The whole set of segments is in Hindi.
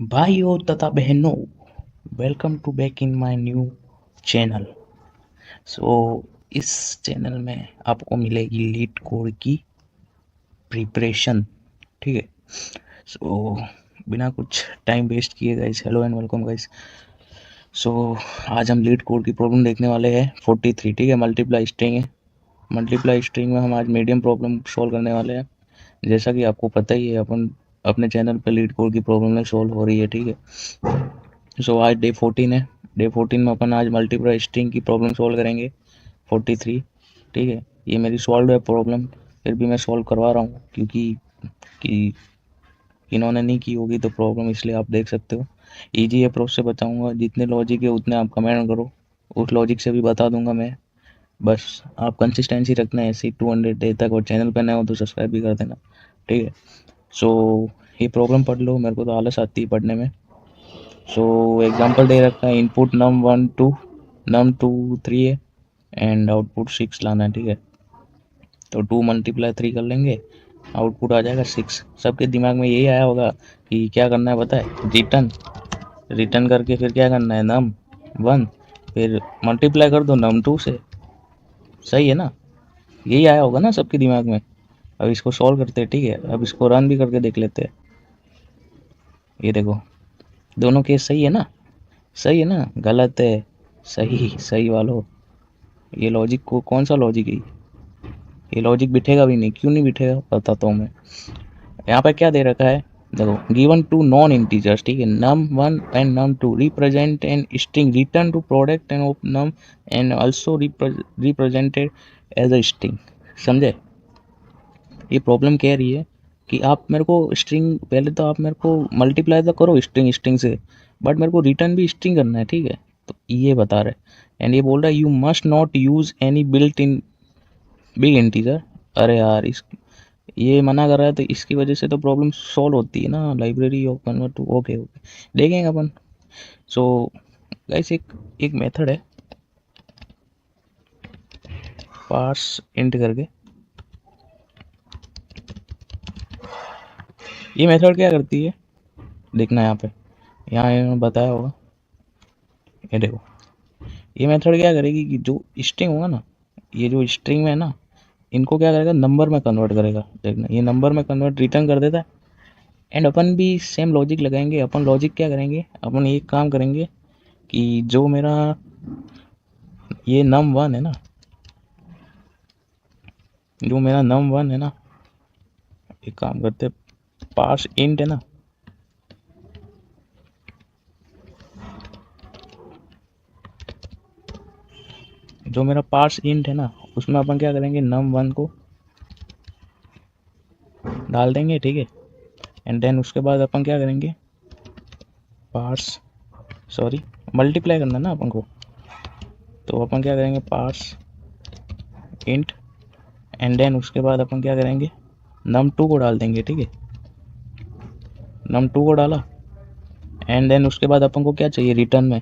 भाइयों तथा बहनों, welcome to back in my new channel. So इस चैनल में आपको मिलेगी लीड कोड की प्रिपरेशन। ठीक है। सो बिना कुछ टाइम वेस्ट किए guys, hello and welcome guys. So आज हम लीड कोड की प्रॉब्लम देखने वाले हैं 43। ठीक है, मल्टीप्लाई स्ट्रिंग है। मल्टीप्लाई स्ट्रिंग में हम आज मीडियम प्रॉब्लम सॉल्व करने वाले हैं। जैसा कि आपको पता ही है, अपन अपने चैनल पे लीड कोड की प्रॉब्लम सॉल्व हो रही है। ठीक है। सो आज डे 14 है। डे 14 में अपन आज मल्टीप्लाई स्ट्रिंग की प्रॉब्लम सॉल्व करेंगे 43। ठीक है, ये मेरी सॉल्व है प्रॉब्लम, फिर भी मैं सॉल्व करवा रहा हूँ क्योंकि कि इन्होंने नहीं की होगी तो प्रॉब्लम, इसलिए आप देख सकते हो। ईजी अप्रोच से बताऊँगा, जितने लॉजिक है उतने आप कमेंट करो, उस लॉजिक से भी बता दूंगा मैं। बस आप कंसिस्टेंसी रखना है ऐसे ही 200 डे तक, और चैनल पर नए हो तो सब्सक्राइब भी कर देना। ठीक है। सो ये प्रॉब्लम पढ़ लो, मेरे को तो आलस आती है पढ़ने में। सो एग्जांपल दे रखा है, इनपुट num1 2 num2 3 है एंड आउटपुट 6 लाना है। ठीक है, तो 2 × 3 कर लेंगे, आउटपुट आ जाएगा 6। सबके दिमाग में यही आया होगा कि क्या करना है, पता है? रिटर्न। रिटर्न करके फिर क्या करना है, num1 फिर मल्टीप्लाई कर दो num2 से। सही है ना? यही आया होगा ना सबके दिमाग में। अब इसको सॉल्व करते हैं। ठीक है, अब इसको रन भी करके देख लेते हैं। ये देखो, दोनों केस सही है ना? सही है ना? गलत है? सही, सही वालों। ये लॉजिक को कौन सा लॉजिक है? ये लॉजिक बिठेगा भी नहीं। क्यों नहीं बिठेगा बताता हूँ मैं। यहाँ पे क्या दे रखा है, देखो, गिवन टू नॉन इंटीजर्स। ठीक है, num1 and num2 represent an string return to product and of num and also represented as a string. समझे? ये प्रॉब्लम कह रही है कि आप मेरे को स्ट्रिंग, पहले तो आप मेरे को मल्टीप्लाई तो करो स्ट्रिंग स्ट्रिंग से, बट मेरे को रिटर्न भी स्ट्रिंग करना है। ठीक है, तो ये बता रहा है। एंड ये बोल रहा है you must not use any built in big integer. अरे यार, इस ये मना कर रहा है तो इसकी वजह से तो प्रॉब्लम सॉल्व होती है ना। Library of convert to, okay okay, देखेंगे अपन। सो गाइस, एक मेथड है पार्स इंट करके। ये मेथड क्या करती है देखना, यहाँ पे, यहाँ इन्होंने बताया होगा। ये देखो, ये मेथड क्या करेगी कि जो स्ट्रिंग होगा ना, ये जो स्ट्रिंग में है ना, इनको क्या करेगा, नंबर में कन्वर्ट करेगा। देखना, ये नंबर में कन्वर्ट रिटर्न कर देता है। एंड अपन भी सेम लॉजिक लगाएंगे। अपन लॉजिक क्या करेंगे, अपन एक काम करेंगे कि जो मेरा ये num1 है ना, जो मेरा num1 है ना, एक काम करते, पार्स इंट है ना, जो मेरा पार्स इंट है ना, उसमें अपन क्या करेंगे, num1 को डाल देंगे। ठीक है, एंड देन उसके बाद अपन क्या करेंगे, पार्स, सॉरी, मल्टीप्लाई करना है ना अपन को, तो अपन क्या करेंगे, पार्स इंट, एंड देन उसके बाद अपन क्या करेंगे, num2 को डाल देंगे। ठीक है, num2 को डाला, एंड देन उसके बाद अपन को क्या चाहिए, रिटर्न में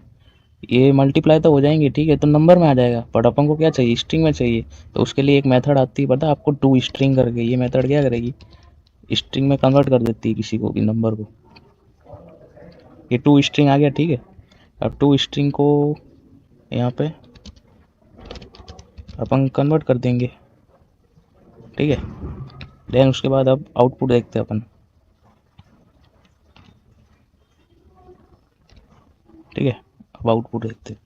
ये मल्टीप्लाई तो हो जाएंगे। ठीक है, तो नंबर में आ जाएगा, बट अपन को क्या चाहिए, स्ट्रिंग में चाहिए। तो उसके लिए एक मेथड आती है, पता है आपको, टू स्ट्रिंग करके। ये मेथड क्या करेगी, स्ट्रिंग में कन्वर्ट कर देती है किसी को भी, नंबर को। ये टू स्ट्रिंग आ गया। ठीक है, अब टू स्ट्रिंग को यहाँ पे अपन कन्वर्ट कर देंगे। ठीक है, देन उसके बाद अब आउटपुट देखते हैं अपन। ठीक है, अब आउटपुट देखते हैं।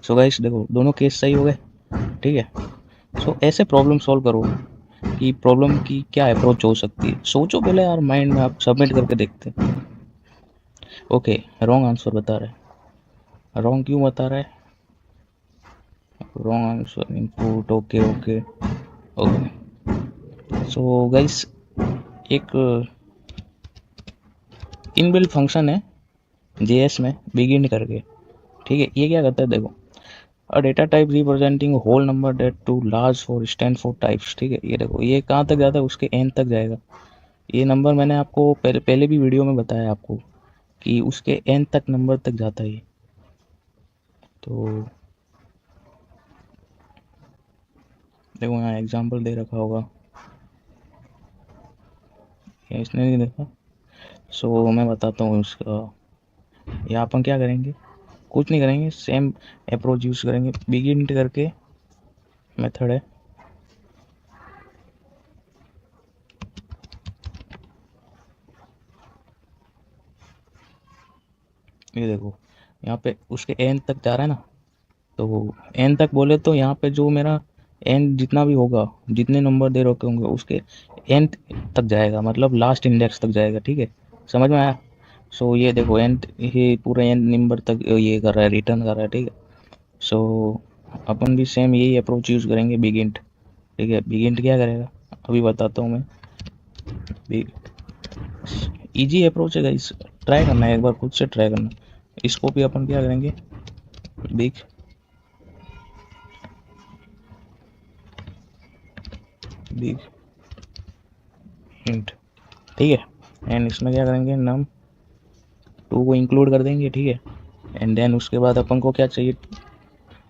सो गाइस देखो, दोनों केस सही हो गए। ठीक है, सो ऐसे प्रॉब्लम सॉल्व करो कि प्रॉब्लम की क्या अप्रोच हो सकती है। सोचो पहले यार, माइंड में आप सबमिट करके देखते हैं। ओके, रॉन्ग आंसर बता रहा है। रॉन्ग क्यों बता रहा है? Wrong answer input, okay okay okay. So guys, एक इनबिल्ट फंक्शन है जेएस में, बिगिन करके। ठीक है, ये क्या करता है, देखो, a data type representing whole number that too large for stand for types. ठीक है, ये देखो, ये कहाँ तक जाता है, उसके एंड तक जाएगा। ये नंबर मैंने आपको पहले भी वीडियो में बताया आपको कि उसके एंड तक नंबर तक जाता है ये। तो देखो, यहाँ एग्जांपल दे रखा होगा, या इसने नहीं देखा। सो मैं बताता हूँ इसका। यहाँ अपन क्या करेंगे, कुछ नहीं करेंगे, सेम अप्रोच यूज़ करेंगे। बिगिन करके मेथड है, ये देखो यहाँ पे उसके एन तक जा रहा है ना, तो एन तक बोले तो यहाँ पे जो मेरा एन जितना भी होगा, जितने नंबर दे रखे होंगे उसके एन तक जाएगा, मतलब लास्ट इंडेक्स तक जाएगा। ठीक है, समझ में आया? सो ये देखो एन, ये पूरा एन नंबर तक ये कर रहा है, रिटर्न कर रहा है। ठीक है, सो अपन भी सेम यही अप्रोच यूज़ करेंगे, बिगिंट। ठीक है, बिगिंट क्या करेगा अभी बताता हूँ मैं। इजी अप्रोच है गाइस, ट्राई करना है एक बार, खुद से ट्राई करना। इसको भी अपन क्या करेंगे, बिग बिग हिंट। ठीक है, एंड इसमें क्या करेंगे, नम टू को इंक्लूड कर देंगे। ठीक है, एंड देन उसके बाद अपन को क्या चाहिए,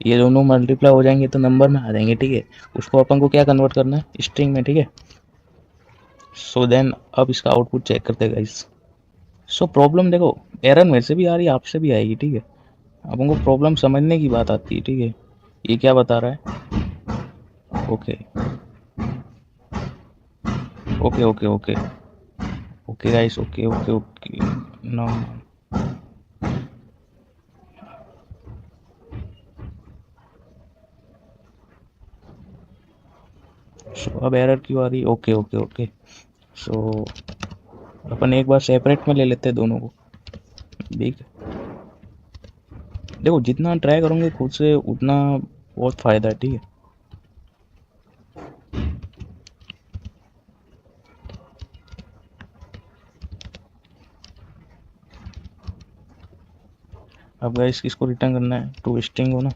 ये दोनों मल्टीप्लाई हो जाएंगे तो नंबर में आ जाएंगे। ठीक है, उसको अपन को क्या कन्वर्ट करना है, स्ट्रिंग में। ठीक है, सो देन अब इसका आउटपुट चेक करते हैं गाइस। सो प्रॉब्लम देखो, एरर मेरे से भी आ रही है, आपसे भी आएगी। ठीक है, अपन को प्रॉब्लम समझने की बात आती है। ठीक है, ये क्या बता रहा है, okay okay okay okay okay guys, okay okay okay, no. So अब एरर क्यों आ रही है, ओके ओके ओके। सो अपन एक बार सेपरेट में ले लेते हैं दोनों को। ठीक, देखो जितना ट्राई करोगे खुद से उतना बहुत फ़ायदा है। ठीक है, अब गाइस किसको रिटर्न करना है, टू स्ट्रिंग हो ना।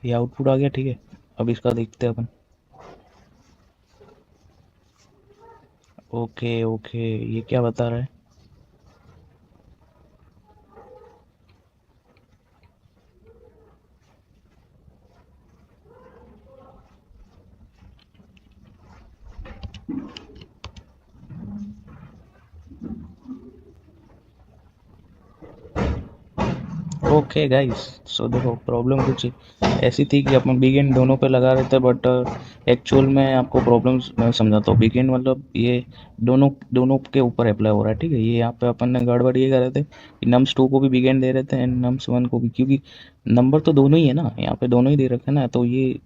ये आउटपुट आ गया। ठीक है, अब इसका देखते हैं अपन। ओके ओके, ये क्या बता रहा है, ओके गाइस। सो देखो प्रॉब्लम कुछ ऐसी थी कि अपन बिगिन दोनों पे लगा रहे थे, बट एक्चुअल में आपको प्रॉब्लम मैं समझाता हूँ। बिगिन मतलब ये दोनों दोनों के ऊपर अप्लाई हो रहा है। ठीक है, ये यहाँ पे अपन ने गड़बड़ ये कर रहे थे कि नम्स टू को भी बिगिन दे रहे थे एंड नम्स वन को भी, क्योंकि नंबर तो दोनों ही है ना, यहाँ पे दोनों ही दे रखे हैं ना, तो ये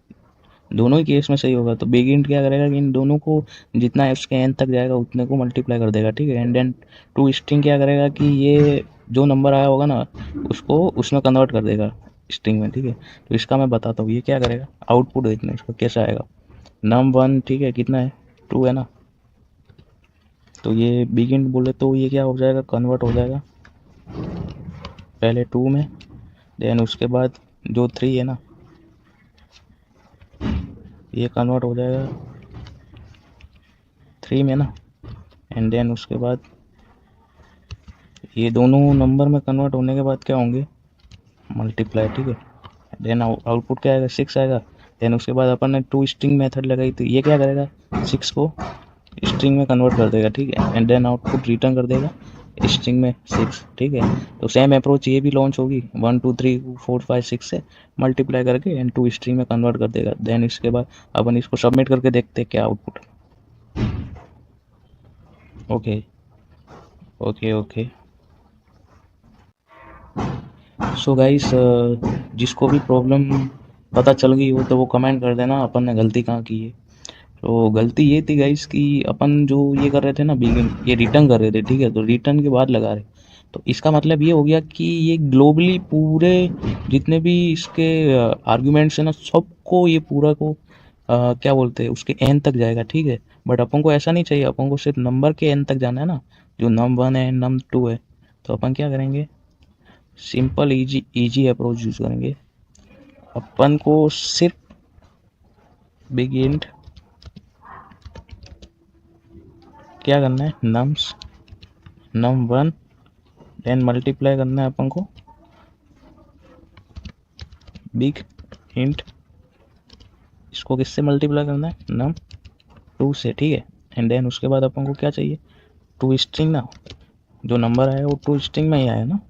दोनों ही केस में सही होगा। तो बिगिन क्या करेगा कि इन दोनों को जितना उसके एन तक जाएगा उतने को मल्टीप्लाई कर देगा। ठीक है, एंड देन टू स्ट्रिंग क्या करेगा कि ये जो नंबर आया होगा ना उसको उसमें कन्वर्ट कर देगा स्ट्रिंग में। ठीक है, तो इसका मैं बताता हूँ ये क्या करेगा, आउटपुट देखना इसका कैसा आएगा। नम वन, ठीक है, कितना है, टू है ना, तो ये बिगिन बोले तो ये क्या हो जाएगा, कन्वर्ट हो जाएगा पहले टू में, देन उसके बाद जो थ्री है ना ये कन्वर्ट हो जाएगा थ्री में ना, एंड देन उसके बाद ये दोनों नंबर में कन्वर्ट होने के बाद क्या होंगे, मल्टीप्लाई। ठीक है, देन आउटपुट क्या आएगा, सिक्स आएगा। देन उसके बाद अपन ने टू स्ट्रिंग मेथड लगाई तो ये क्या करेगा, सिक्स को स्ट्रिंग में कन्वर्ट कर देगा। ठीक है, एंड देन आउटपुट रिटर्न कर देगा स्ट्रिंग में सिक्स। ठीक है, तो सेम अप्रोच ये भी लॉन्च होगी, one two three four five six से मल्टीप्लाई करके एंड टू स्ट्रिंग में कन्वर्ट कर देगा। देन इसके बाद अपन इसको सबमिट करके देखते हैं क्या output. Okay okay okay. So guys, जिसको भी प्रॉब्लम पता चल गई हो तो वो कमेंट कर देना अपन ने गलती कहाँ की है। तो गलती ये थी गाइस कि अपन जो ये कर रहे थे ना बिगिन, ये रिटर्न कर रहे थे। ठीक है, तो रिटर्न के बाद लगा रहे, तो इसका मतलब ये हो गया कि ये ग्लोबली पूरे जितने भी इसके आर्ग्यूमेंट्स हैं ना सबको ये पूरा को क्या बोलते हैं उसके एन तक जाएगा। ठीक है, बट अपन को ऐसा नहीं चाहिए, अपन को सिर्फ नंबर के एन तक जाना है ना, जो नम वन है नम टू है। तो अपन क्या करेंगे, simple easy easy approach use करेंगे। अपन को सिर्फ बिगिन क्या करना है, nums num one, then multiply करना है अपन को बिग हिंट इसको किससे मल्टीप्लाई करना है, नम 2 से, ठीक है। एंड देन उसके बाद अपन को क्या चाहिए, टू स्ट्रिंग ना, जो नंबर आया वो टू स्ट्रिंग में ही आया ना।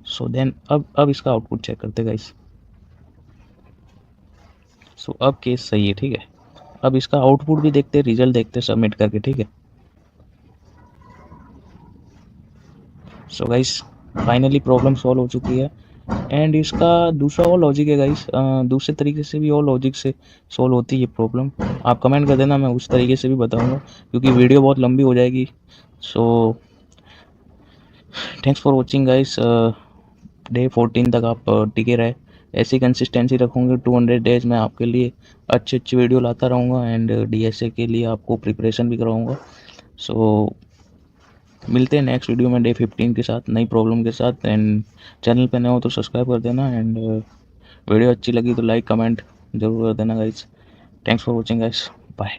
सो देन अब इसका आउटपुट चेक करते गाइस। सो अब केस सही है, ठीक है। अब इसका आउटपुट भी देखते, रिजल्ट देखते सबमिट करके, ठीक है। So guys finally problem solve हो चुकी है। एंड इसका दूसरा और लॉजिक है गाइस, दूसरे तरीके से भी और लॉजिक से सॉल्व होती है ये प्रॉब्लम। आप कमेंट कर देना, मैं उस तरीके से भी बताऊंगा, क्योंकि वीडियो बहुत लंबी हो जाएगी। So thanks for watching guys. Day 14 तक आप टिके रहे, ऐसी कंसिस्टेंसी रखूँगे 200 डेज में आपके लिए अच्छी अच्छी वीडियो लाता रहूँगा। एंड DSA के लिए आपको प्रिपरेशन भी कराऊँगा। सो मिलते हैं नेक्स्ट वीडियो में डे 15 के साथ, नई प्रॉब्लम के साथ। एंड चैनल पे नए हो तो सब्सक्राइब कर देना। एंड वीडियो अच्छी लगी तो लाइक कमेंट जरूर कर देना guys. Thanks for watching guys, bye.